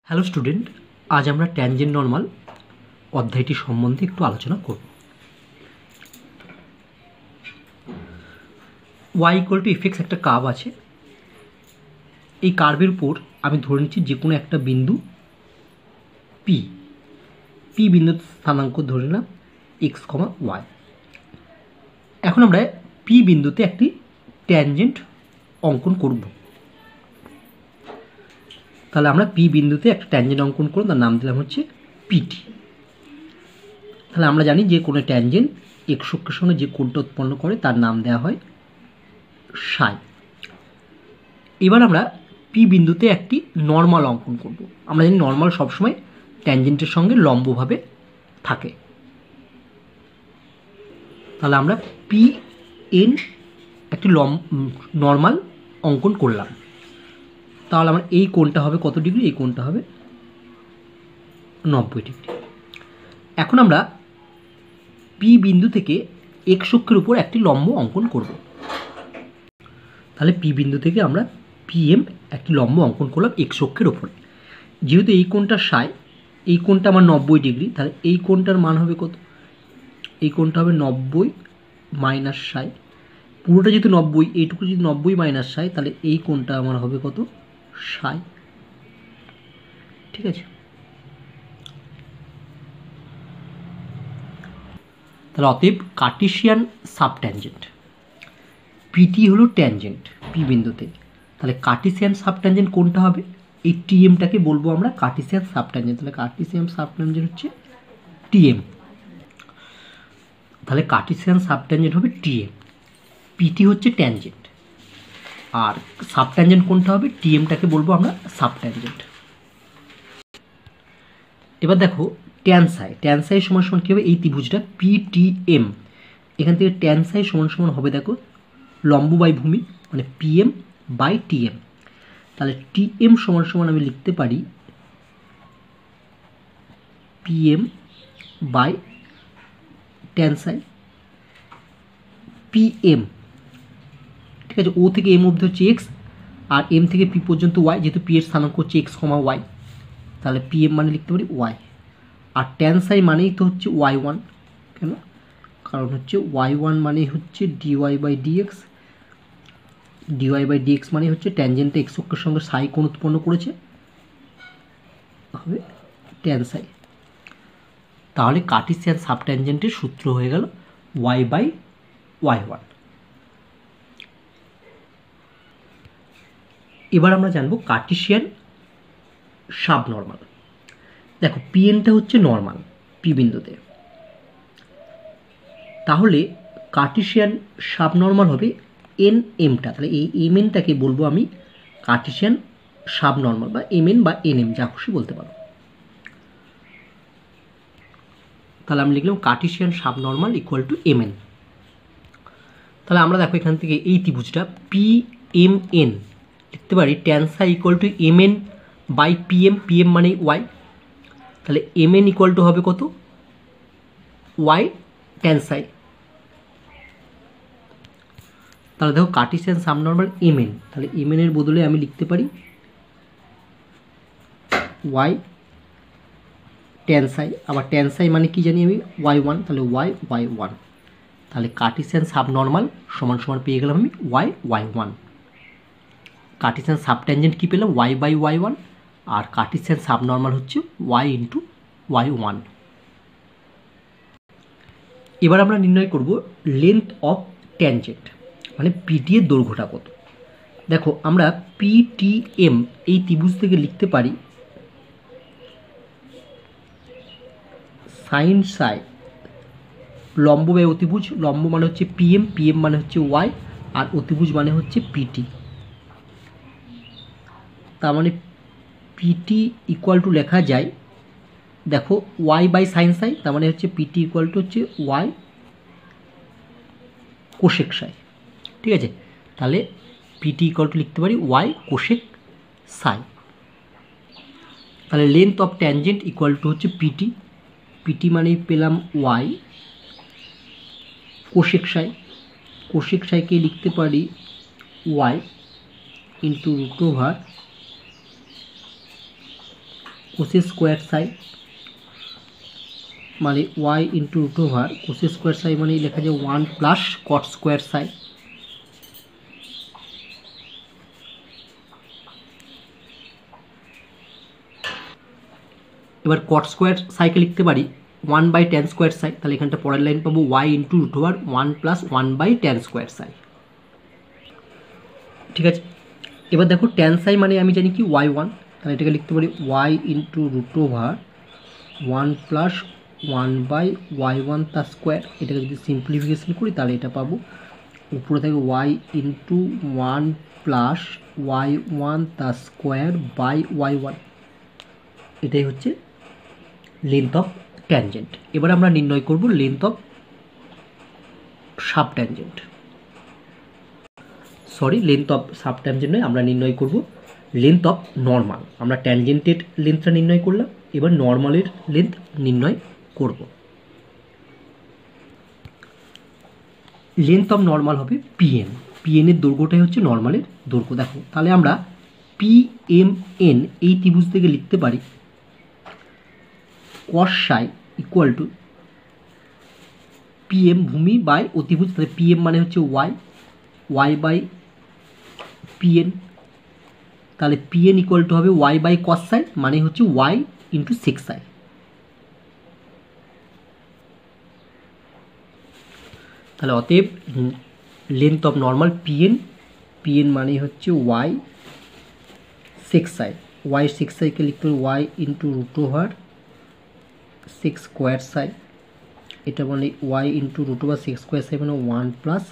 Hello student, আজ আমরা tangent normal অধ্যায়টি সম্বন্ধে একটু আলোচনা করব। Y equal to F X একটা কার্ভ আছে। এই কার্ভের উপর আমি ধরে নিচ্ছি যে কোনো একটা বিন্দু পি পি বিন্দুর স্থানাঙ্ক ধরে নিলাম এক্স কমা ওয়াই। এখন আমরা পি বিন্দুতে একটি ট্যানজেন্ট অঙ্কন করব। তাহলে আমরা পি বিন্দুতে একটা ট্যানজেন্ট অঙ্কন করব, তার নাম দিলাম হচ্ছে পিটি। তাহলে আমরা জানি যে কোনো ট্যানজেন্ট এক্স অক্ষের সঙ্গে যে কোণটা উৎপন্ন করে তার নাম দেওয়া হয় সাই। এবার আমরা পি বিন্দুতে একটি নর্মাল অঙ্কন করব। আমরা জানি নর্মাল সবসময় ট্যানজেন্টের সঙ্গে লম্বভাবে থাকে। তাহলে আমরা পি এন একটি নর্মাল অঙ্কন করলাম। তাহলে আমার এই কোণটা হবে কত ডিগ্রি? এই কোণটা হবে 90 ডিগ্রি। এখন আমরা পি বিন্দু থেকে এক্স অক্ষের উপর একটি লম্ব অঙ্কন করব। তাহলে পি বিন্দু থেকে আমরা পিএম একটি লম্ব অঙ্কন করলাম এক্স অক্ষের উপরে। যেহেতু এই কোণটা সাই, এই কোণটা আমার 90 ডিগ্রি, তাহলে এই কোণটার মান হবে কত? এই কোণটা হবে 90 মাইনাস সাই। পুরোটা যেহেতু 90, এইটুকু যদি 90 মাইনাস সাই, তাহলে এই কোণটা আমার হবে কত? সাই। ঠিক আছে, তাহলে অতএব কার্টেসিয়ান সাবট্যানজেন্ট পিটি হলো ট্যানজেন্ট পি বিন্দুতে। তাহলে কার্টেসিয়ান সাবট্যানজেন্ট কোনটা হবে? এই টিএমটাকে বলবো আমরা কার্টেসিয়ান সাবট্যানজেন্ট। তাহলে কার্টেসিয়ান সাবট্যানজেন্ট হচ্ছে টিএম। তাহলে কার্টেসিয়ান সাবট্যানজেন্ট হবে টিএম, পিটি হচ্ছে ট্যানজেন্ট, আর সাবট্যানজেন্ট কোনটা হবে? টিএমটাকে বলবো আমরা সাবট্যানজেন্ট। এবার দেখো ট্যান সাই, ট্যান সাই সমান সমান কী হবে? এই ত্রিভুজটা পিটিএম, এখান থেকে ট্যান সাই সমান সমান হবে দেখো লম্ব বাই ভূমি, মানে পিএম বাই টিএম। তাহলে টিএম সমান সমান আমি লিখতে পারি PM by tan Sai PM. ঠিক আছে, ও থেকে এম অবধি হচ্ছে এক্স, আর এম থেকে পি পর্যন্ত ওয়াই, যেহেতু পি এর স্থানাঙ্ক হচ্ছে এক্স কমা ওয়াই, তাহলে পিএম মানে লিখতে পারি ওয়াই। আর ট্যান সাই মানেই তো হচ্ছে ওয়াই ওয়ান। কেন? কারণ হচ্ছে ওয়াই ওয়ান মানে হচ্ছে DY by DX. DY by DX মানে হচ্ছে ট্যানজেন্টে এক্স অক্ষের সঙ্গে সাই কোণ উৎপন্ন করেছে, হবে ট্যান সাই। তাহলে কার্টেসিয়ান সাবট্যানজেন্টের সূত্র হয়ে গেল ওয়াই বাই ওয়াই ওয়ান। এবার আমরা জানবো কার্টেসিয়ান সাবনর্মাল। দেখো পিএনটা হচ্ছে নর্মাল পি বিন্দুতে, তাহলে কার্টেসিয়ান সাবনর্মাল হবে এন এমটা। তাহলে এই এম এনটাকে বলবো আমি কার্টেসিয়ান সাবনর্মাল, বা এম এন বা এন এম, যা খুশি বলতে পারো। তাহলে আমি লিখলাম cartesian subnormal equal to M N. তাহলে আমরা দেখো এখান থেকে এই ত্রিভুজটা পি এম এন লিখতে পারি tan psi equal to M N by PM, PM মানে ওয়াই। তাহলে এম এন ইকুয়াল টু হবে কত? Y tan psi. তাহলে দেখো কার্টেসিয়ান সাবনর্মাল এম এন, তাহলে এম এন এর বদলে আমি লিখতে পারি ওয়াই ট্যান সাই। আবার ট্যান সাই মানে কি জানি আমি? ওয়াই ওয়ান, তাহলে ওয়াই ওয়াই ওয়ান। তাহলে কার্টেসিয়ান সাবনর্মাল সমান সমান পেয়ে গেলাম আমি y y one. Cartesian subtangent কী পেলাম? Y by y one. আর কার্টেসিয়ান সাবনর্মাল হচ্ছে ওয়াই ইন্টু ওয়াই ওয়ান। এবার আমরা নির্ণয় করব লেন্থ অফ ট্যানজেন্ট, মানে পিটি এর দৈর্ঘ্যটা কত। দেখো আমরা পিটিএম এই ত্রিভুজ থেকে লিখতে পারি সাইন সাই লম্ব বাই অতিভুজ। লম্ব মানে হচ্ছে পিএম, পিএম মানে হচ্ছে ওয়াই, আর অতিভুজ মানে হচ্ছে পিটি। তার মানে পিটি ইকুয়াল টু লেখা যায়, দেখো ওয়াই বাই সাইন সাই, তার মানে হচ্ছে পিটি ইকুয়াল টু হচ্ছে ওয়াই কোশেক সাই। ঠিক আছে, তাহলে পিটি ইকুয়াল টু লিখতে পারি ওয়াই কোশেক সাই। তাহলে length of tangent equal to হচ্ছে পিটি, পিটি মানেই পেলাম ওয়াই কোশেক সাই। কোশেক সাইকে লিখতে পারি Y into root over cosec square psi মানে Y into root over cosec square psi মানে লেখা যায় 1 প্লাস কট স্কোয়ার সাই। এবার কট স্কোয়ার সাইকে লিখতে পারি 1/tan স্কোয়ার সাই, তাহলে এখানটা পরের লাইন পাবো Y into root over 1 plus 1/tan square psi. ঠিক আছে, এবার দেখো ট্যান সাই মানে আমি জানি কি y1, তাহলে এটাকে লিখতে পারি Y into root over 1 plus 1/y1 তার স্কোয়ার। এটাকে যদি সিম্পলিফিকেশন করি তাহলে এটা পাবো উপরে থাকে ওয়াই ইন্টু 1 প্লাস y1 তার স্কোয়ার বাই y1। এটাই হচ্ছে লেন্থ অফ ট্যানজেন্ট। এবার আমরা নির্ণয় করব length of sub tangent, length of sub tangent নয়, আমরা নির্ণয় করব লেন্থ অফ নর্মাল। আমরা ট্যানজেন্টের লেন্থটা নির্ণয় করলাম, এবার নর্মালের লেন্থ নির্ণয় করব। লেন্থ অফ নর্মাল হবে পিএন, পিএনের দৈর্ঘ্যটাই হচ্ছে নর্মালের দৈর্ঘ্য। দেখো তাহলে আমরা পিএমএন এই ত্রিভুজ থেকে লিখতে পারি কস সাই ইকুয়াল টু পিএম ভূমি বাই অতিভুজ, তাহলে পিএম মানে হচ্ছে ওয়াই, ওয়াই বাই পিএন, তাহলে পিএন ইকুয়াল টু হবে ওয়াই বাই কস সাই মানে হচ্ছে ওয়াই ইন্টু সেক সাই। তাহলে অতএব length of normal PN, PN মানে হচ্ছে ওয়াই সেক সাই, ওয়াই সেক সাইকে লিখতে হবে Y into root over sec square psi, এটা মানে Y into root over sec square psi মানে 1 plus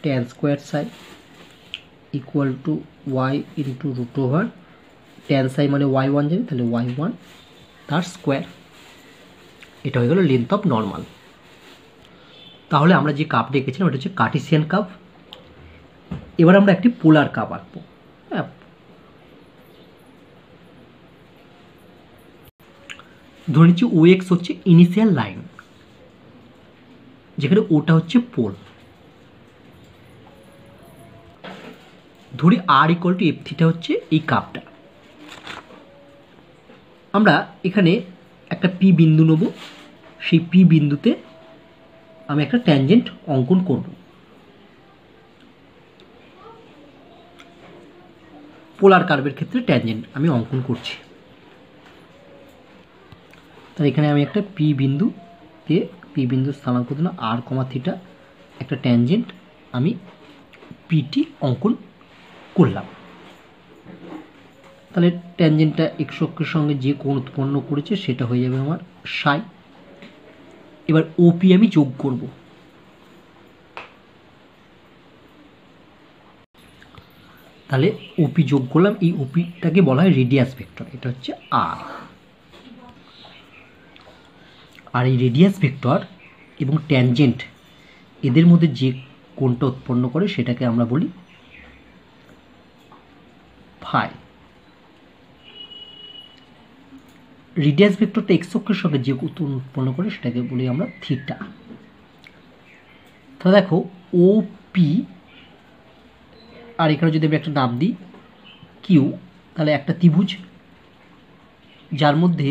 tan square psi equal to Y into root over tan psi মানে y1 জানি, তাহলে y1 তার স্কোয়ার। এটা হয়ে গেল লেন্থ অফ নর্মাল। তাহলে আমরা যে কাপটা এঁকেছিলাম ওটা হচ্ছে কার্টেসিয়ান কাপ। এবার আমরা একটি পোলার কাপ আঁকবো। হ্যাঁ, ধরে নিচ্ছি ও এক্স হচ্ছে ইনিশিয়াল লাইন, যেখানে ওটা হচ্ছে পোল। ধরি আর ইকুয়াল টু এফ থিটা হচ্ছে এই কাপটা। আমরা এখানে একটা পি বিন্দু নেব, সেই পি বিন্দুতে আমি একটা ট্যানজেন্ট অঙ্কন করব। পোলার কার্ভের ক্ষেত্রে ট্যানজেন্ট আমি অঙ্কন করছি। তাহলে এখানে আমি একটা পি বিন্দুতে, পি বিন্দু স্থানাঙ্ক দিলাম আর কমা থিটা, একটা ট্যানজেন্ট আমি পিটি অঙ্কন করলাম। তাহলে ট্যানজেন্টটা এক্স অক্ষের সঙ্গে যে কোণ উৎপন্ন করেছে সেটা হয়ে যাবে আমার সাই। এবার ওপি আমি যোগ করব। তাহলে ওপি যোগ করলাম, এই ওপিটাকে বলা হয় রেডিয়াস ভেক্টর, এটা হচ্ছে আর। আর এই রেডিয়াস ভেক্টর এবং ট্যানজেন্ট এদের মধ্যে যে কোণটা উৎপন্ন করে সেটাকে আমরা বলি ফাই। রেডিয়াস ভেক্টরটা এক্স অক্ষের সঙ্গে যে কোণ উৎপন্ন করে সেটাকে বলি আমরা থিটা। তাহলে দেখো ও পি, আর এখানে যদি আমি একটা নাম দিই কিউ, তাহলে একটা ত্রিভুজ যার মধ্যে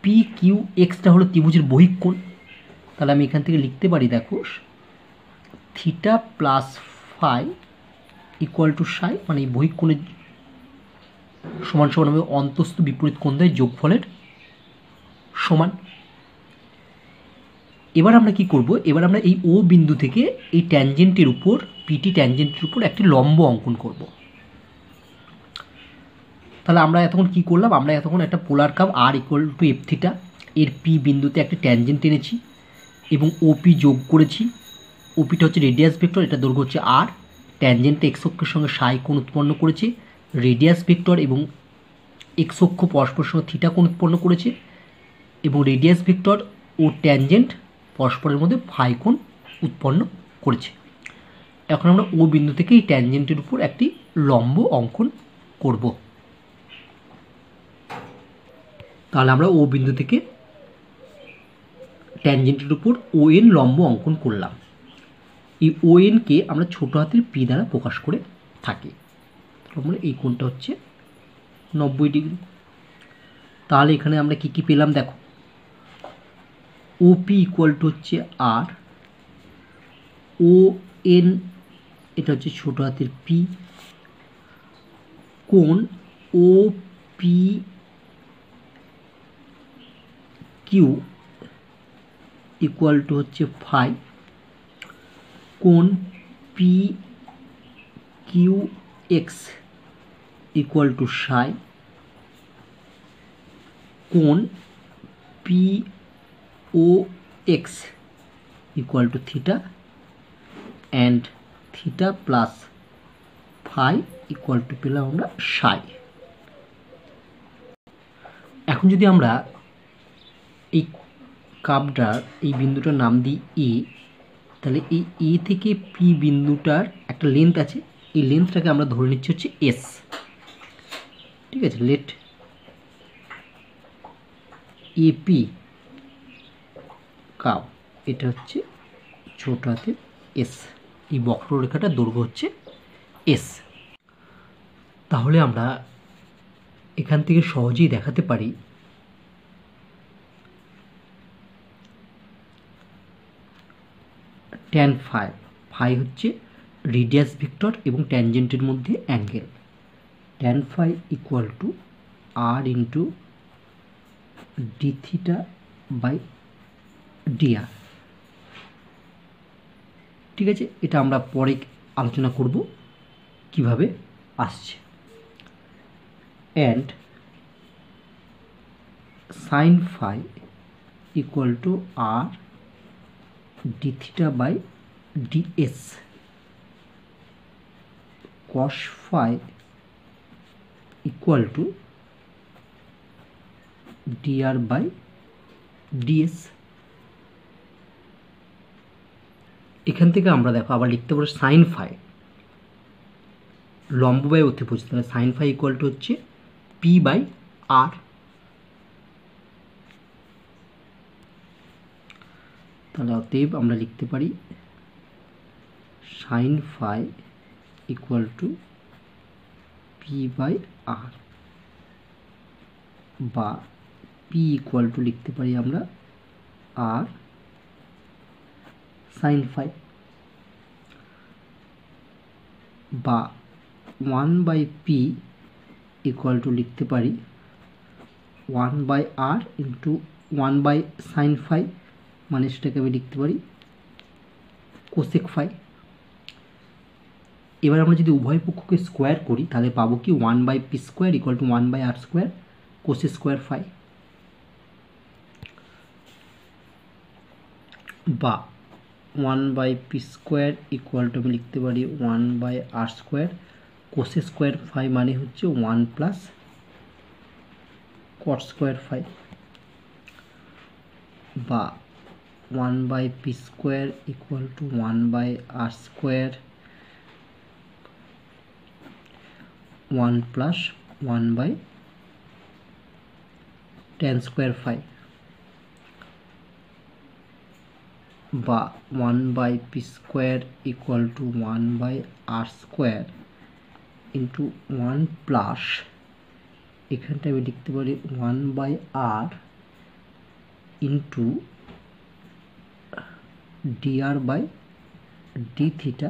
পি কিউ এক্সটা হলো ত্রিভুজের বহিঃকোণ। তাহলে আমি এখান থেকে লিখতে পারি দেখো theta plus phi equal to psi, মানে এই বহিঃকোণের সমান সমান হবে অন্তস্থ বিপরীত কোণ দ্বয়ের যোগফলের সমান। এবার আমরা কি করব, এবার আমরা এই ও বিন্দু থেকে এই ট্যানজেন্টের উপর, পিটি ট্যানজেন্টের উপর একটি লম্ব অঙ্কন করব। তাহলে আমরা এতক্ষণ কি করলাম, আমরা এতক্ষণ একটা polar curve r equal to F theta, এর পি বিন্দুতে একটা ট্যানজেন্ট টেনেছি এবং ওপি যোগ করেছি। ওপিটা হচ্ছে রেডিয়াস ভেক্টর, এটা দৈর্ঘ্য হচ্ছে আর, ট্যানজেন্টটা এক্স অক্ষের সঙ্গে সাই কোণ উৎপন্ন করেছে, রেডিয়াস ভেক্টর এবং এক্স অক্ষ পরস্পরের সঙ্গে থিটা কোণ উৎপন্ন করেছে, এবং রেডিয়াস ভেক্টর ও ট্যানজেন্ট পরস্পরের মধ্যে ফাই কোণ উৎপন্ন করেছে। এখন আমরা ও বিন্দু থেকে এই ট্যানজেন্টের উপর একটি লম্ব অঙ্কন করব। তাহলে আমরা ও বিন্দু থেকে ট্যানজেন্টের উপর ও এন লম্ব অঙ্কন করলাম। এই ও এনকে আমরা ছোট হাতের পি দ্বারা প্রকাশ করে থাকি। আমরা এই কোণটা হচ্ছে 90 ডিগ্রি। তাহলে এখানে আমরা কি কি পেলাম দেখো, ওপি ইকুয়াল টু হচ্ছে আর, ও এন এটা হচ্ছে ছোটো হাতের পি, কোণ O P Q equal to হচ্ছে ফাই, কোণ P Q X equal to psi, কোণ P O X equal to theta, and theta plus phi equal to পেলাম আমরা সাই। এখন যদি আমরা এই কার্ভটার এই বিন্দুটার নাম দিই এ, তাহলে এই এ থেকে পি বিন্দুটার একটা লেন্থ আছে, এই লেন্থটাকে আমরা ধরে নিচ্ছি হচ্ছে এস। ঠিক আছে, লেট এপি কার্ভ এটা হচ্ছে ছোট হাতের এস, এই বক্ররেখাটার দৈর্ঘ্য হচ্ছে এস। তাহলে আমরা এখান থেকে সহজেই দেখাতে পারি ট্যান ফাই, ফাই হচ্ছে রেডিয়াস ভেক্টর এবং ট্যানজেন্টের মধ্যে angle, tan phi equal to R into D theta by DR. ঠিক আছে, এটা আমরা পরে আলোচনা করব কিভাবে আসছে। And sine phi equal to R D theta by DS, cos phi equal to DR by DS. এখান থেকে আমরা দেখো আবার লিখতে পারো সাইন ফাই লম্ব বাই অতিভুজ, তাহলে সাইন ফাই ইকুয়াল টু হচ্ছে পি বাই আর। তাহলে অতএব আমরা লিখতে পারি sine phi equal to p by r, বা পি ইকুয়াল টু লিখতে পারি আমরা আর সাইন ফাই, বা 1/p ইকুয়াল টু লিখতে পারি 1/r ইন্টু 1/sin ফাই, মানে সেটাকে আমি লিখতে পারি কোসেক ফাই। এবার আমরা যদি উভয় পক্ষকে স্কোয়ার করি তাহলে পাবো কি 1/p square equal to 1/r square cosec square phi, বা 1/p স্কোয়ার ইকুয়াল টু আমি লিখতে পারি 1/r square cosec square phi, মানে হচ্ছে 1 প্লাস কট স্কোয়ার ফাই, বা 1/p square equal to 1/r square 1 plus 1/tan square phi, বা 1/p square equal to 1/r square into 1 plus এখানটা আমি লিখতে পারি 1/r into DR by D theta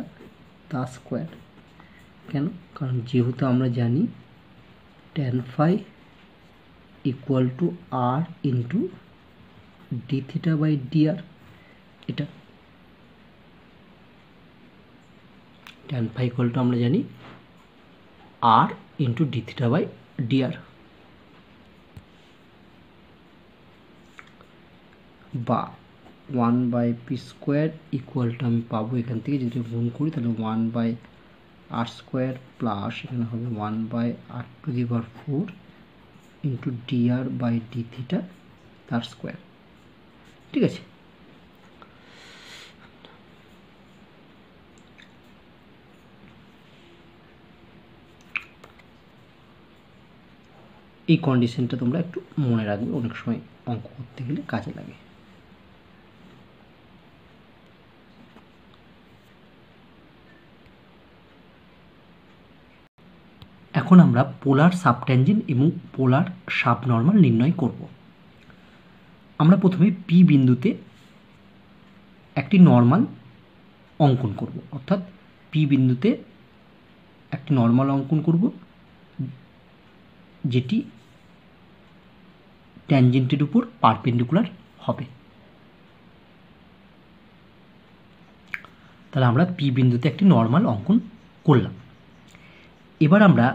তা square. কেন? কারণ যেহেতু আমরা জানি tan phi equal to R into D theta by dr, এটা ট্যান ফাই ইকুয়াল টু আমরা জানি r into D theta by dr, বা 1/p স্কোয়ার ইকুয়াল টু আমি পাবো এখান থেকে যদি গুণ করি তাহলে 1/r স্কোয়ার প্লাস এখানে হবে 1/r to the power 4 into DR by D theta তার স্কোয়ার। ঠিক আছে, এই কন্ডিশনটা তোমরা একটু মনে রাখবে, অনেক সময় অঙ্ক করতে গেলে কাজে লাগে। এখন আমরা পোলার সাবট্যানজেন্ট এবং পোলার সাবনর্মাল নির্ণয় করব। আমরা প্রথমে পি বিন্দুতে একটি নর্মাল অঙ্কন করব, অর্থাৎ পি বিন্দুতে একটি নর্মাল অঙ্কন করব যেটি ট্যানজেন্টের উপর পারপেন্ডিকুলার হবে। তাহলে আমরা পি বিন্দুতে একটি নর্মাল অঙ্কন করলাম। এবার আমরা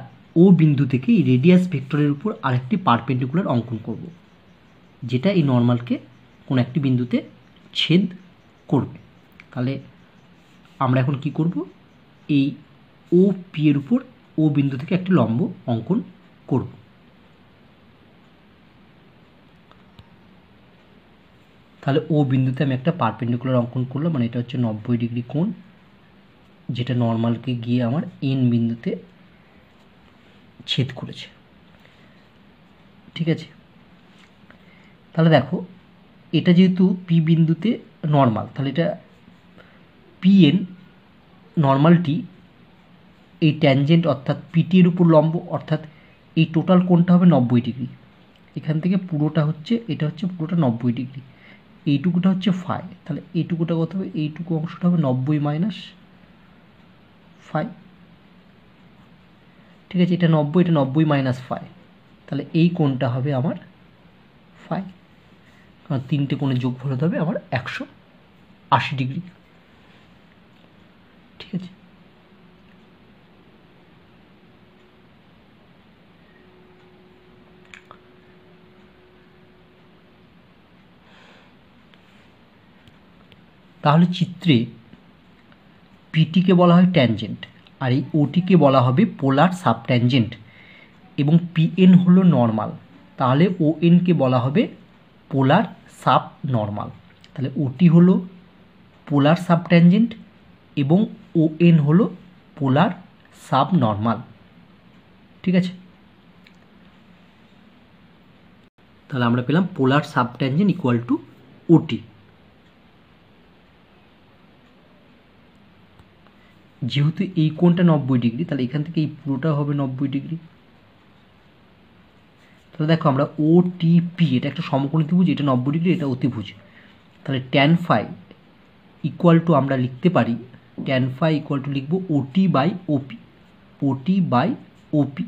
ও বিন্দু থেকে এই রেডিয়াস ভেক্টরের উপর আরেকটি পারপেন্ডিকুলার অঙ্কন করব, যেটা এই নর্মালকে কোনো একটি বিন্দুতে ছেদ করবে। তাহলে আমরা এখন কি করব, এই ও পি এর উপর ও বিন্দু থেকে একটি লম্ব অঙ্কন করব। তাহলে ও বিন্দুতে আমি একটা পারপেন্ডিকুলার অঙ্কন করলাম, মানে এটা হচ্ছে 90 ডিগ্রি কোণ, যেটা নর্মালকে গিয়ে আমার এন বিন্দুতে ছেদ করেছে। ঠিক আছে, তাহলে দেখো এটা যেহেতু পি বিন্দুতে নর্মাল, তাহলে এটা পি এন নর্মালটি এই ট্যানজেন্ট অর্থাৎ পিটি এর উপর লম্ব, অর্থাৎ এই টোটাল কোণটা হবে 90 ডিগ্রি। এখান থেকে পুরোটা হচ্ছে, এটা হচ্ছে পুরোটা 90 ডিগ্রি, এইটুকুটা হচ্ছে ফাই। তাহলে এইটুকুটা কত হবে, এইটুকু অংশটা হবে 90 মাইনাস ফাই। ঠিক আছে, এটা 90, এটা 90 মাইনাস ফাই, তাহলে এই কোণটা হবে আমার ফাই। কারণ তিনটে কোণের যোগফল হতে হবে আমার 180 ডিগ্রি। ঠিক আছে, তাহলে চিত্রে পিটিকে বলা হয় ট্যানজেন্ট, আর এই ওটিকে বলা হবে পোলার সাবট্যানজেন্ট, এবং পিএন হলো নর্মাল, তাহলে ওএনকে বলা হবে পোলার সাব নর্মাল। তাহলে ওটি হলো পোলার সাবট্যানজেন্ট এবং ওএন হলো পোলার সাব নর্মাল। ঠিক আছে, তাহলে আমরা পেলাম পোলার সাবট্যানজেন্ট ইকুয়াল টু ওটি। যেহেতু এই কোণটা 90 ডিগ্রি, তাহলে এখান থেকে এই পুরোটা হবে 90 ডিগ্রি। তাহলে দেখো আমরা ও টি পি, এটা একটা সমকোণী ত্রিভুজ, এটা 90 ডিগ্রি, এটা অতিভুজ। তাহলে ট্যান ফাই ইকুয়াল টু আমরা লিখতে পারি, ট্যান ফাই ইকুয়াল টু লিখবো ওটি বাই ওপি, ওটি বাই ওপি।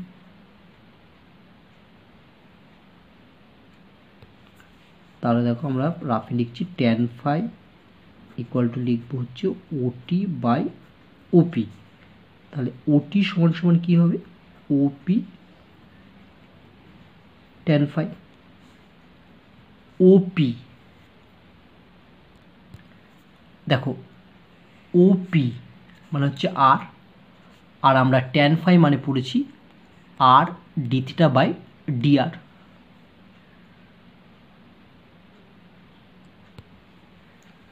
তাহলে দেখো আমরা রাফে লিখছি ট্যান ফাই ইকুয়াল টু লিখবো হচ্ছে ওটি বাই ওপি। তাহলে ওটি সমান সমান কী হবে, ওপি ট্যান ফাই। ওপি দেখো, ওপি মানে হচ্ছে আর, আর আমরা ট্যান ফাই মানে পড়েছি আর ডি থিটা বাই ডিআর।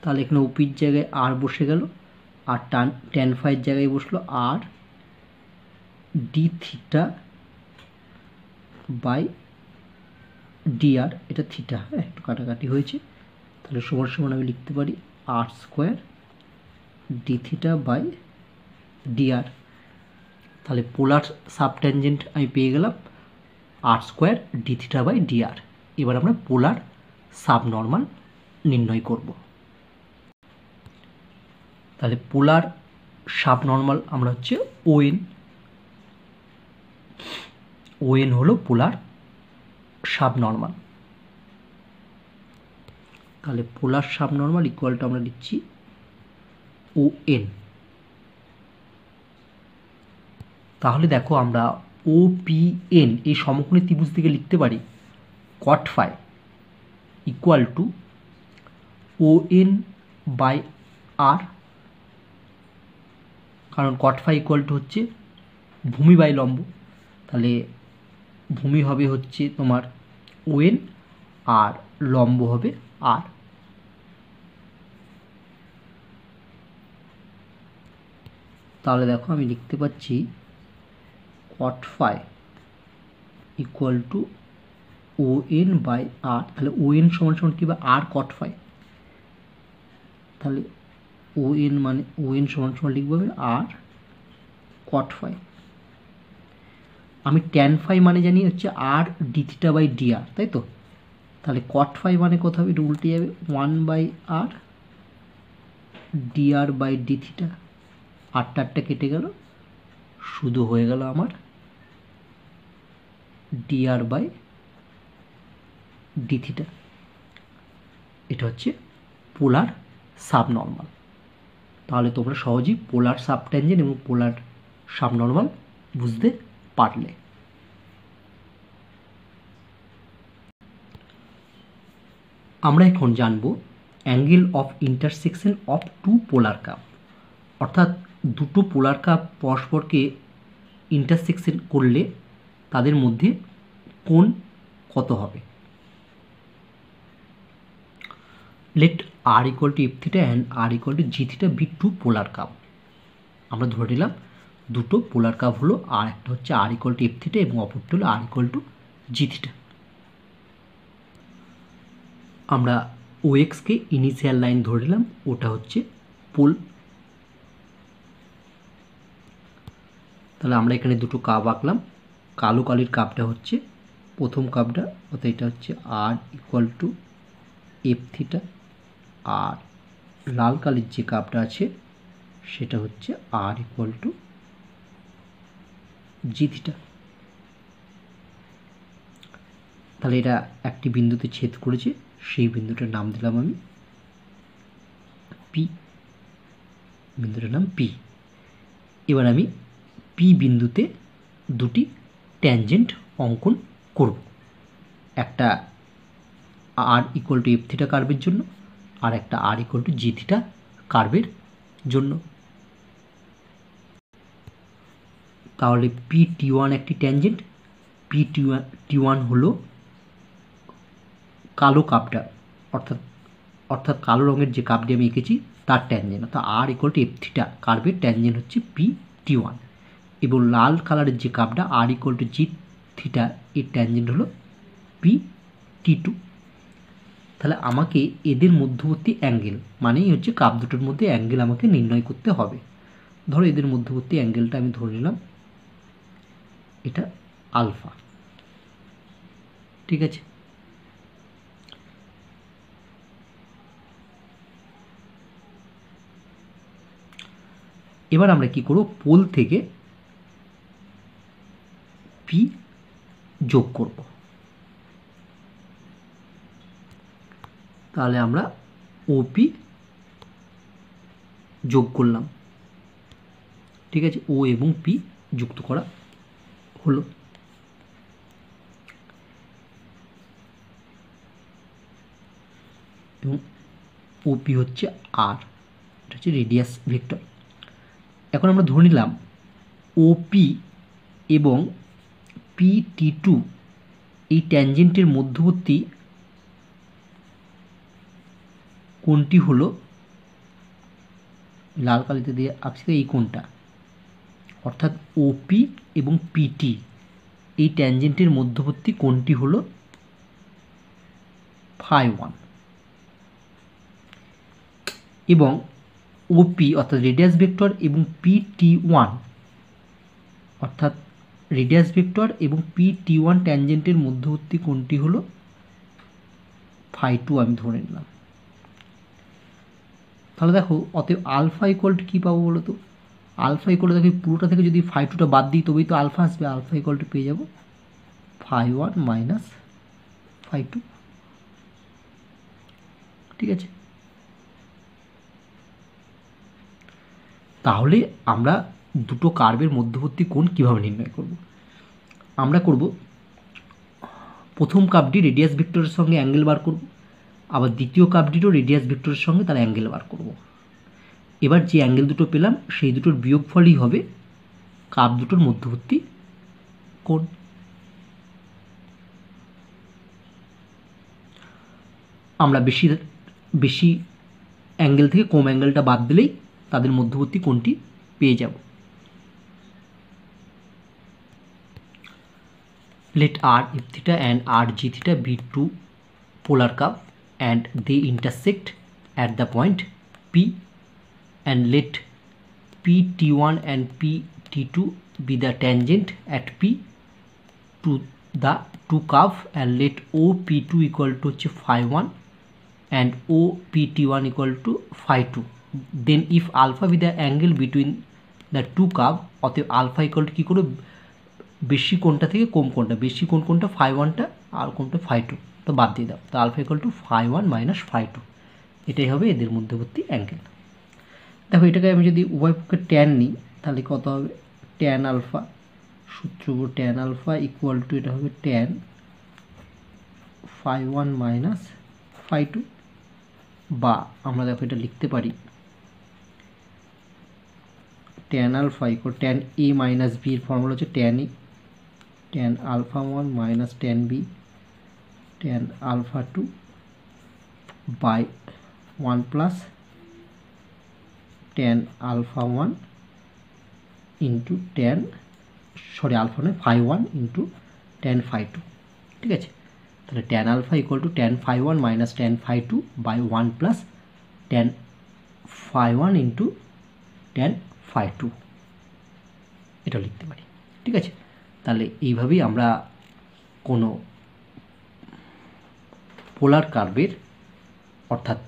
তাহলে এখানে ওপির জায়গায় আর বসে গেল, আর ট্যান ফাইয়ের জায়গায় বসলো আর ডি থিটা বাই ডিআর, এটা থিটা, হ্যাঁ একটু কাটাকাটি হয়েছে। তাহলে সমান সমান আমি লিখতে পারি r square d theta by dr. তাহলে পোলার সাবট্যানজেন্ট আমি পেয়ে গেলাম r square d theta by dr. এবার আমরা পোলার সাবনর্মাল নির্ণয় করব। তাহলে পোলার সাবনর্মাল আমরা হচ্ছে ওএন, ওএন হলো পোলার সাবনর্মাল। তাহলে পোলার সাবনর্মাল ইকুয়াল টু আমরা লিখছি ওএন। তাহলে দেখো আমরা ওপিএন এই সমকোণী ত্রিভুজ থেকে লিখতে পারি cot phi equal to ON by r, কারণ কট ফাই ইকুয়াল টু হচ্ছে ভূমি বাই লম্ব। তাহলে ভূমি হবে হচ্ছে তোমার ওএন আর লম্ব হবে আর। তাহলে দেখো আমি লিখতে পাচ্ছি cot phi equal to ON by r. তাহলে ওএন সমান সমান কী বা আর কট ফাই। তাহলে ওএন সমান সমান লিখবো আর কট ফাই। আমি ট্যান ফাই মানে জানি হচ্ছে আর ডি থিটা বাই ডি আর, তাই তো? তাহলে কট ফাই মানে কত হবে? এটা উল্টে যাবে, 1/r D R by D theta. আটটা কেটে গেল, শুধু হয়ে গেল আমার D R by D theta. এটা হচ্ছে পোলার সাবনর্মাল। তাহলে তোমরা সহজেই পোলার সাবটেনজেন্ট এবং পোলার সাবনর্মাল বুঝতে পারলে। আমরা এখন জানব angle of intersection of two polar curve, অর্থাৎ দুটো পোলার কার্ভ পরস্পরকে ইন্টারসেকশন করলে তাদের মধ্যে কোণ কত হবে। Let R equal to F theta and R equal to G theta be two polar curve. আমরা ধরে নিলাম দুটো পোলার কার্ভ হলো, আর একটা হচ্ছে r equal to F theta এবং অপরটা হলো আর ইকুয়াল টু জি থিটা। আমরা ওএক্সকে ইনিশিয়াল লাইন ধরে নিলাম, ওটা হচ্ছে পোল। তাহলে আমরা এখানে দুটো কার্ভ আঁকলাম। কালো কালির কার্ভটা হচ্ছে প্রথম কার্ভটা, অর্থাৎ এটা হচ্ছে r equal to F theta, আর লাল কালির যে কার্ভটা আছে সেটা হচ্ছে r equal to G theta. তাহলে এটা একটি বিন্দুতে ছেদ করেছে, সেই বিন্দুটার নাম দিলাম আমি পি, বিন্দুটার নাম পি। এবার আমি পি বিন্দুতে দুটি ট্যানজেন্ট অঙ্কন করব, একটা আর ইকুয়াল টু এফ থিটা কার্ভের জন্য আর একটা আর ইকুয়াল টু জি থিটা কার্ভের জন্য। তাহলে পি টি ওয়ান একটি ট্যানজেন্ট, পি টি ওয়ান হলো কালো কার্ভটা, অর্থাৎ কালো রঙের যে কার্ভটি আমি এঁকেছি তার ট্যানজেন্ট, অর্থাৎ আর ইকুয়াল টু এফ থিটা কার্ভের ট্যানজেন্ট হচ্ছে পি টি ওয়ান। এবং লাল কালারের যে কার্ভটা আর ইকুয়াল টু জি থিটা, এর ট্যানজেন্ট হলো পি টি টু। তাহলে আমাকে এদের মধ্যবর্তী অ্যাঙ্গেল মানেই হচ্ছে কার্ভ দুটোর মধ্যে অ্যাঙ্গেল আমাকে নির্ণয় করতে হবে। ধরো এদের মধ্যবর্তী অ্যাঙ্গেলটা আমি ধরে নিলাম এটা আলফা, ঠিক আছে? এবার আমরা কি করব, পোল থেকে পি যোগ করব। তাহলে আমরা ওপি যোগ করলাম, ঠিক আছে? ও এবং পি যুক্ত করা হলো। এবং ওপি হচ্ছে আর, এটা হচ্ছে রেডিয়াস ভেক্টর। এখন আমরা ধরে নিলাম ওপি এবং পি টি টু এই ট্যানজেন্টের মধ্যবর্তী কোণটি হলো, লাল কালিতে দিয়ে আঁকছি এই কোণটা, অর্থাৎ ওপি এবং পিটি এই ট্যানজেন্টের মধ্যবর্তী কোণটি হলো ফাই ওয়ান। এবং ওপি অর্থাৎ রেডিয়াস ভেক্টর এবং পি টি ওয়ান অর্থাৎ রেডিয়াস ভেক্টর এবং পি টি ওয়ান ট্যানজেন্টের মধ্যবর্তী কোণটি হলো ফাই টু, আমি ধরে নিলাম। তাহলে দেখো, অতএব আলফা ইকুয়াল টু কী পাবো বলো তো? আলফা ইকুয়াল টু, দেখো পুরোটা থেকে যদি ফাই টুটা বাদ দিই তবেই তো আলফা আসবে। আলফা ইকুয়াল টু পেয়ে যাবো phi one minus phi two, ঠিক আছে? তাহলে আমরা দুটো কার্ভের মধ্যবর্তী কোণ কীভাবে নির্ণয় করব? আমরা করব, প্রথম কার্ভটি রেডিয়াস ভেক্টরের সঙ্গে অ্যাঙ্গেল বার করব, আবার দ্বিতীয় কার্ভটিরও রেডিয়াস ভেক্টরের সঙ্গে তার অ্যাঙ্গেল বার করব। এবার যে অ্যাঙ্গেল দুটো পেলাম সেই দুটোর বিয়োগফলই হবে কার্ভ দুটোর মধ্যবর্তী কোণ। আমরা বেশি অ্যাঙ্গেল থেকে কম অ্যাঙ্গেলটা বাদ দিলেই তাদের মধ্যবর্তী কোণটি পেয়ে যাব। Let R F theta and R G theta be two polar curve and they intersect at the point P, and let P T1 and P T2 be the tangent at P to the two curve and let O P two equal to হচ্ছে phi one and O P T one equal to phi two, then if alpha be the angle between the two curve, অতএব alpha equal to কী করো, বেশি কোণটা থেকে কম কোণটা, বেশি কোণটা ফাই ওয়ানটা আর কোণটা ফাই টু, তো বাদ দিয়ে দাও, তো alpha equal to phi one minus phi two, এটাই হবে এদের মধ্যবর্তী অ্যাঙ্গেল। দেখো এটাকে আমি যদি উভয় পক্ষে ট্যান নিই তাহলে কত হবে, ট্যান আলফা, সূত্র ট্যান আলফা ইকুয়াল টু এটা হবে tan phi one minus phi two, বা আমরা দেখো এটা লিখতে পারি tan alpha equal tan a minus b, এর ফর্মুলা হচ্ছে tan a tan alpha one minus tan b tan alpha two by one plus tan alpha one into tan, sorry alpha নয় phi one into tan phi two. ঠিক আছে, তাহলে tan alpha equal two tan phi one minus tan phi two by one plus tan phi one into tan phi two, এটা লিখতে পারি। ঠিক আছে, তাহলে এইভাবেই আমরা কোনো পোলার কার্ভের, অর্থাৎ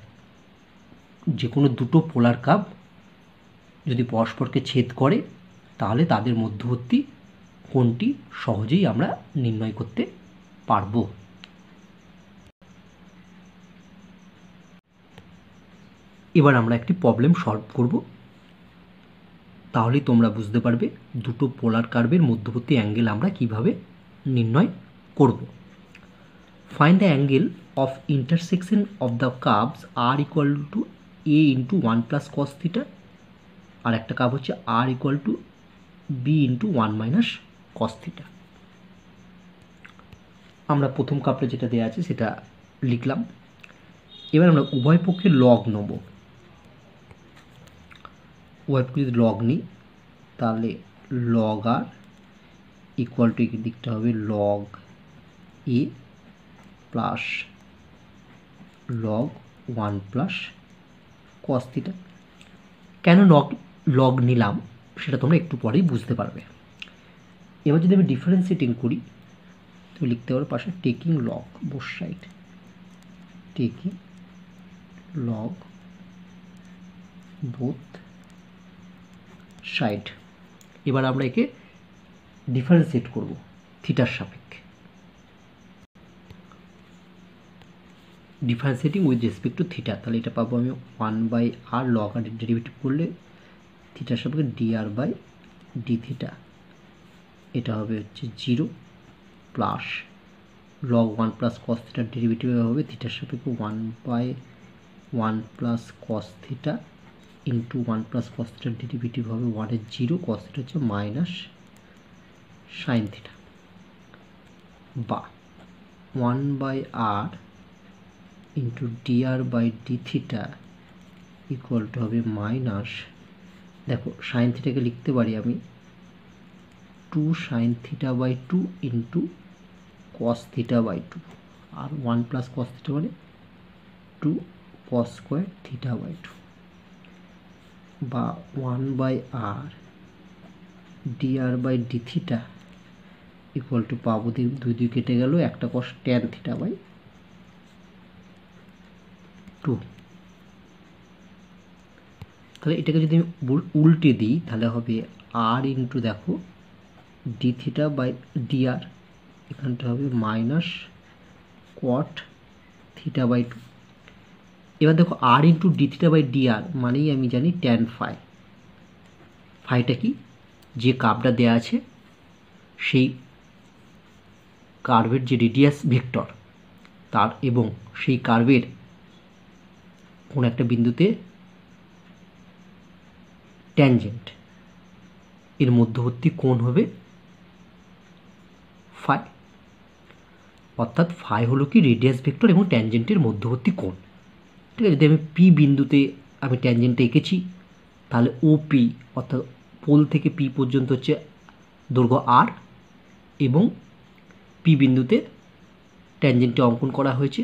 যে কোনো দুটো পোলার কার্ভ যদি পরস্পরকে ছেদ করে তাহলে তাদের মধ্যবর্তী কোণটি সহজেই আমরা নির্ণয় করতে পারবো। এবার আমরা একটি প্রবলেম সলভ করব, তাহলেই তোমরা বুঝতে পারবে দুটো পোলার কার্ভের মধ্যবর্তী অ্যাঙ্গেল আমরা কিভাবে নির্ণয় করব। Find the angle of intersection of the curves r equal to a into one plus cos theta, আর একটা কার্ভ হচ্ছে r equal to b into one minus cos theta. আমরা প্রথম কার্ভটা যেটা দেওয়া আছে সেটা লিখলাম। এবার আমরা উভয় পক্ষের লগ নেব। উভয় পক্ষে যদি লগ নিই তাহলে লগ আর ইকুয়াল টু এই দিকটা হবে log a plus log one plus cos theta. কেন লগ নিলাম সেটা তোমরা একটু পরেই বুঝতে পারবে। এবার যদি আমি ডিফারেন্সিয়েটিং করি তো লিখতে পারো পাশে taking log both side, taking log both side. এবার আমরা একে ডিফারেন্সিয়েট করব থিটার সাপেক্ষে, differentiating with respect to theta. তাহলে এটা পাবো আমি one by R log R derivative করলে থিটার সাপেক্ষে D R by D theta, এটা হবে হচ্ছে 0 plus log one plus cos থিটার ডেরিভেটিভ হবে থিটার সাপেক্ষে one by one plus cos theta into one plus cos থিটার ডেরিভেটিভ হবে 1/0, কস থিটা হচ্ছে মাইনাস সাইন থিটা, বা 1/r into D R by D theta equal to হবে মাইনাস, দেখো সাইন থিটাকে লিখতে পারি আমি 2 sine theta by 2 into cos theta by 2, আর 1 প্লাস কস থিটা মানে 2 কস স্কোয়ার থিটা বাই 2, বা 1/r D R by D theta equal to পাবো দুই কেটে গেল, একটা কস ট্যান থিটা বাই 2। তাহলে এটাকে যদি আমি উল্টে দিই তাহলে হবে আর ইন্টু দেখো d theta by d r, এখানটা হবে মাইনাস কট থিটা বাই 2। এবার দেখো r into D theta by d r মানেই আমি জানি ট্যান ফাই। ফাইটা কি, যে কার্ভটা দেওয়া আছে সেই কার্ভের যে রেডিয়াস ভেক্টর তার এবং সেই কার্ভের কোন একটা বিন্দুতে ট্যানজেন্ট এর মধ্যবর্তী কোণ হবে ফাই, অর্থাৎ ফাই হলো কি রেডিয়াস ভেক্টর এবং ট্যানজেন্টের মধ্যবর্তী কোণ। ঠিক আছে, যদি আমি পি বিন্দুতে আমি ট্যানজেন্টটা এঁকেছি তাহলে ওপি অর্থাৎ পোল থেকে পি পর্যন্ত হচ্ছে দৈর্ঘ্য আর, এবং পি বিন্দুতে ট্যানজেন্টে অঙ্কন করা হয়েছে,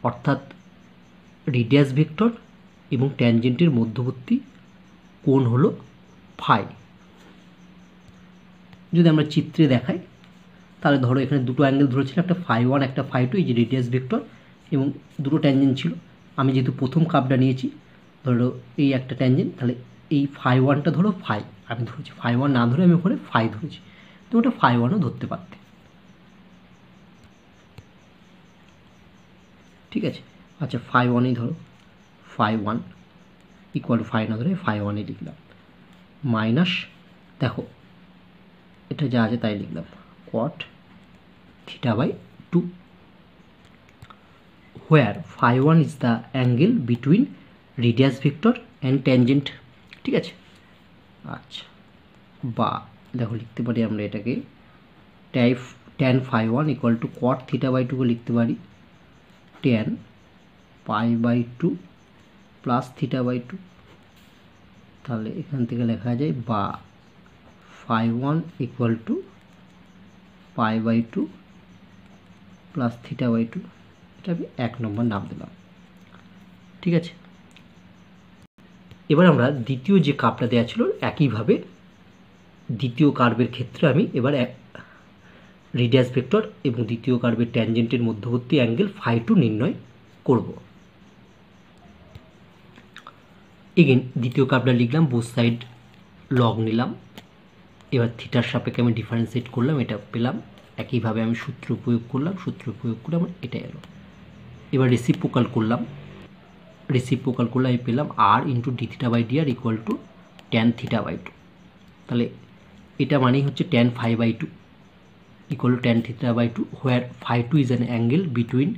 অর্থাৎ রেডিয়াস ভেক্টর এবং ট্যানজেন্টের মধ্যবর্তী কোণ হলো ফাই। যদি আমরা চিত্রে দেখাই তাহলে ধরো এখানে দুটো অ্যাঙ্গেল ধরেছিল, একটা φ1 একটা φ2, এই যে রেডিয়াস ভেক্টর এবং দুটো ট্যানজেন্ট ছিল। আমি যেহেতু প্রথম কার্ভটা নিয়েছি, ধরো এই একটা ট্যানজেন্ট, তাহলে এই φ1টা ধরো ফাই, আমি ধরেছি φ1 না ধরে আমি ওখানে ফাই ধরেছি, তো ওটা φ1ও ধরতে পারতে। ঠিক আছে, আচ্ছা φ1ই ধরো, φ1 ইকুয়াল টু ফাই না ধরে φ1ই লিখলাম, মাইনাস দেখো এটা যা আছে তাই লিখলাম cot θ/2, where φ1 is the angle between radius vector and tangent। ঠিক আছে, আচ্ছা বা দেখো লিখতে পারি আমরা এটাকে tan φ1 ইকুয়াল টু cot θ/2 কে লিখতে পারি tan π/2 প্লাস θ/2। তাহলে এখান থেকে লেখা যায় বা φ1 ইকুয়াল টু π/2 প্লাস θ/2, এটা আমি 1 নম্বর নাম দিলাম। ঠিক আছে, এবার আমরা দ্বিতীয় যে কার্ভটা দেওয়া ছিল একইভাবে দ্বিতীয় কার্ভের ক্ষেত্রে আমি এবার রেডিয়াস ভেক্টর এবং দ্বিতীয় কার্ভের ট্যানজেন্টের মধ্যবর্তী অ্যাঙ্গেল φ2 নির্ণয় করব। এগেন দ্বিতীয় কার্ভটা লিখলাম, বোথ সাইড লগ নিলাম, এবার থিটার সাপেক্ষে আমি ডিফারেন্সিয়েট করলাম, এটা পেলাম। একইভাবে আমি সূত্র প্রয়োগ করলাম, সূত্র প্রয়োগ করে আমার এটা এলো। এবার রেসিপ্রোকাল করলাম আমি পেলাম r into dθ/dr equal to tan θ/2। তাহলে এটা মানেই হচ্ছে tan φ/2 equal to tan θ/2, where φ2 is an angle between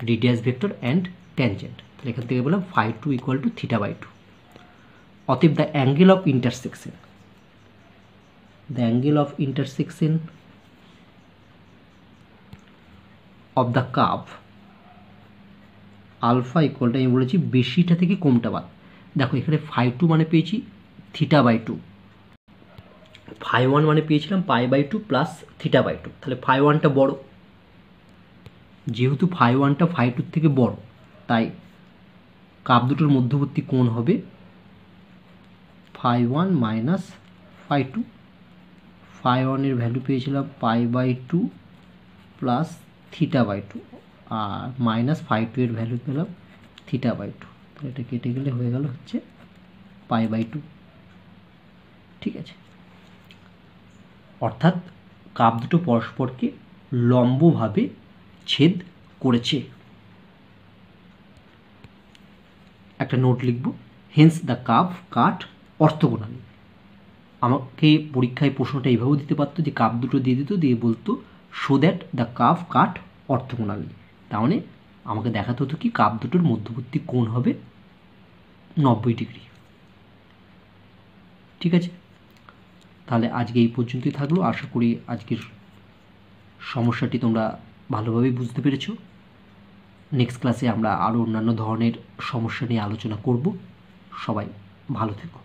radius vector and tangent. তাহলে এখান থেকে বললাম φ2 ইকুয়াল টু θ/2। অতএব the angle of intersection of the curve alpha ইকুয়ালটা আমি বলেছি বেশিটা থেকে কমটা বাদ। দেখো এখানে φ2 মানে পেয়েছি θ/2, φ1 মানে পেয়েছিলাম π/2 প্লাস θ/2, তাহলে φ1টা বড়, যেহেতু φ1টা φ2 থেকে বড় তাই কার্ভ দুটোর মধ্যবর্তী কোণ হবে φ1 মাইনাস φ2। φ1 এর ভ্যালু পেয়েছিলাম π/2 প্লাস θ/2 আর মাইনাস φ2 এর ভ্যালু পেলাম θ/2, তাহলে এটা কেটে গেলে হয়ে গেল হচ্ছে π/2। ঠিক আছে, অর্থাৎ কার্ভ দুটো পরস্পরকে লম্বভাবে ছেদ করেছে। একটা নোট লিখব, হেন্স দ্য কার্ভ কাট অর্থোগোনালি। আমাকে পরীক্ষায় প্রশ্নটা এইভাবেও দিতে পারতো যে কার্ভ দুটো দিয়ে দিত, দিয়ে বলতো শো দ্যাট দ্য কার্ভ কাট অর্থোগোনালি। তাহলে আমাকে দেখাতে হতো কি কার্ভ দুটোর মধ্যবর্তী কোণ হবে 90 ডিগ্রি। ঠিক আছে, তাহলে আজকে এই পর্যন্তই থাকলো। আশা করি আজকের সমস্যাটি তোমরা ভালোভাবেই বুঝতে পেরেছো। নেক্সট ক্লাসে আমরা আরও অন্যান্য ধরনের সমস্যা নিয়ে আলোচনা করব। সবাই ভালো থেকো।